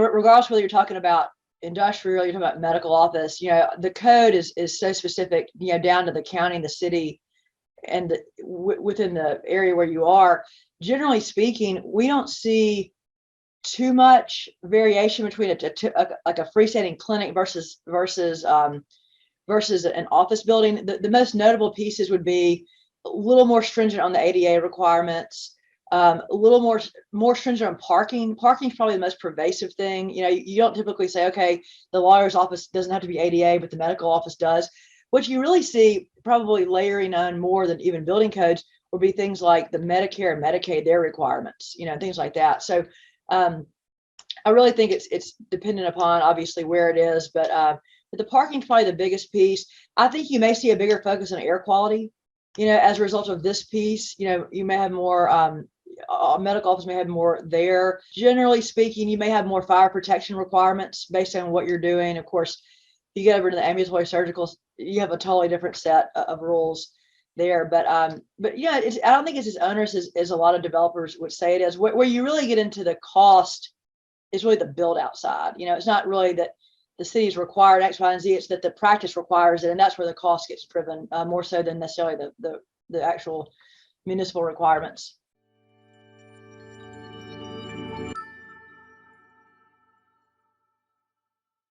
regardless whether you're talking about industrial, you're talking about medical office, the code is so specific, down to the county and the city and within the area where you are. Generally speaking, we don't see too much variation between like a freestanding clinic versus an office building. The most notable pieces would be a little more stringent on the ADA requirements, a little more stringent on parking. Parking is probably the most pervasive thing. You don't typically say, okay, the lawyer's office doesn't have to be ADA, but the medical office does. What you really see, probably layering on more than even building codes, would be things like the Medicare and Medicaid, their requirements, things like that. So I really think it's dependent upon obviously where it is, but the parking is probably the biggest piece. I think you may see a bigger focus on air quality, as a result of this piece. You may have more, a medical office may have more there. Generally speaking, you may have more fire protection requirements based on what you're doing. Of course, if you get over to the ambulatory surgical, you have a totally different set of rules there. But I don't think it's as onerous as a lot of developers would say it is. Where you really get into the cost is really the build out side. It's not really that the city's required X, Y, and Z. It's that the practice requires it, and that's where the cost gets driven more so than necessarily the actual municipal requirements.